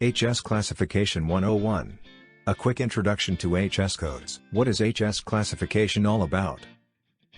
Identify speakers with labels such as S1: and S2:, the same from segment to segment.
S1: HS Classification 101. A quick introduction to HS codes. What is HS classification all about?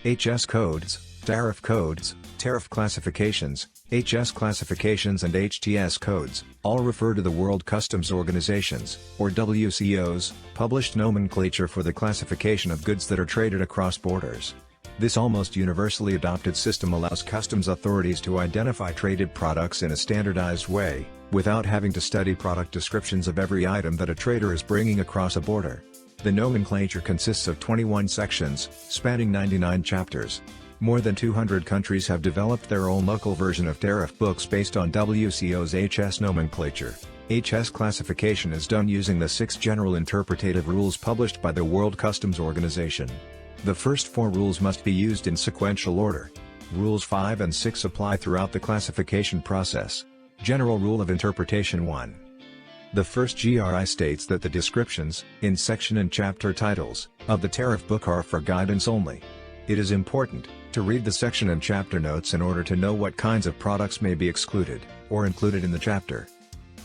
S1: HS codes, tariff classifications, HS classifications and HTS codes, all refer to the World Customs Organization's, or WCO's, published nomenclature for the classification of goods that are traded across borders. This almost universally adopted system allows customs authorities to identify traded products in a standardized way, without having to study product descriptions of every item that a trader is bringing across a border. The nomenclature consists of 21 sections, spanning 99 chapters. More than 200 countries have developed their own local version of tariff books based on WCO's HS nomenclature. HS classification is done using the 6 general interpretative rules published by the World Customs Organization. The first 4 rules must be used in sequential order. Rules 5 and 6 apply throughout the classification process. General Rule of Interpretation 1. The first GRI states that the descriptions, in section and chapter titles, of the tariff book are for guidance only. It is important to read the section and chapter notes in order to know what kinds of products may be excluded, or included in the chapter.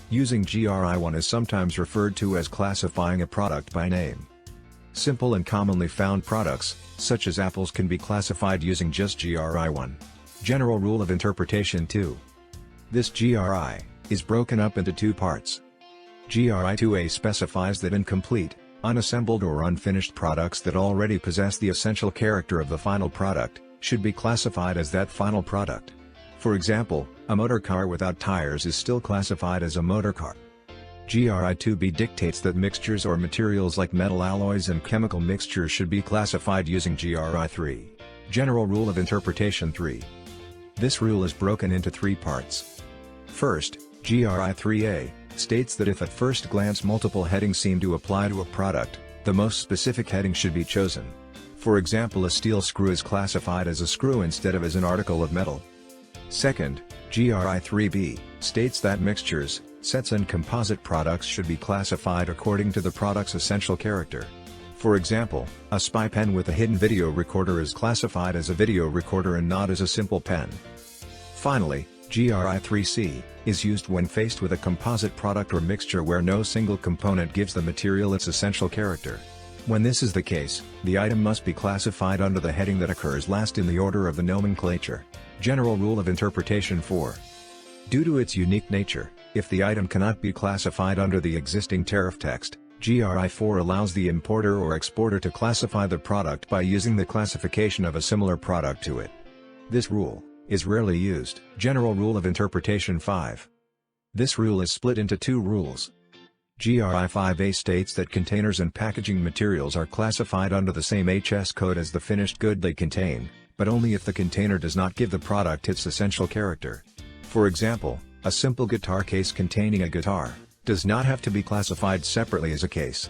S1: Using GRI 1 is sometimes referred to as classifying a product by name. Simple and commonly found products, such as apples, can be classified using just GRI 1. General Rule of Interpretation 2. This GRI is broken up into 2 parts. GRI 2A specifies that incomplete, unassembled or unfinished products that already possess the essential character of the final product, should be classified as that final product. For example, a motor car without tires is still classified as a motor car. GRI 2B dictates that mixtures or materials like metal alloys and chemical mixtures should be classified using GRI 3. General Rule of Interpretation 3. This rule is broken into 3 parts. First, GRI 3A states that if at first glance multiple headings seem to apply to a product, the most specific heading should be chosen. For example, a steel screw is classified as a screw instead of as an article of metal. Second, GRI 3B states that mixtures, sets and composite products should be classified according to the product's essential character. For example, a spy pen with a hidden video recorder is classified as a video recorder and not as a simple pen. Finally, GRI 3C is used when faced with a composite product or mixture where no single component gives the material its essential character. When this is the case, the item must be classified under the heading that occurs last in the order of the nomenclature. General Rule of Interpretation 4. Due to its unique nature, if the item cannot be classified under the existing tariff text, GRI 4 allows the importer or exporter to classify the product by using the classification of a similar product to it. This rule is rarely used. General Rule of Interpretation 5. This rule is split into 2 rules. GRI 5A states that containers and packaging materials are classified under the same HS code as the finished good they contain, but only if the container does not give the product its essential character. For example, a simple guitar case containing a guitar does not have to be classified separately as a case.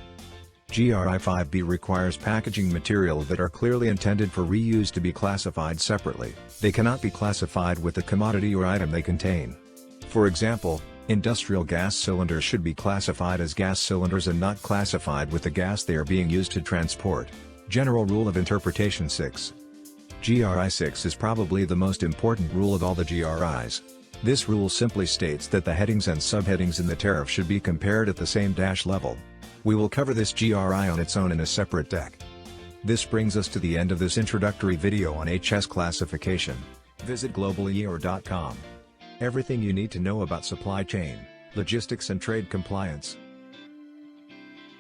S1: GRI 5B requires packaging material that are clearly intended for reuse to be classified separately. They cannot be classified with the commodity or item they contain. For example, industrial gas cylinders should be classified as gas cylinders and not classified with the gas they are being used to transport. General Rule of Interpretation 6. GRI 6 is probably the most important rule of all the GRIs. This rule simply states that the headings and subheadings in the tariff should be compared at the same dash level. We will cover this GRI on its own in a separate deck. This brings us to the end of this introductory video on HS classification. Visit globaleor.com. Everything you need to know about supply chain, logistics and trade compliance.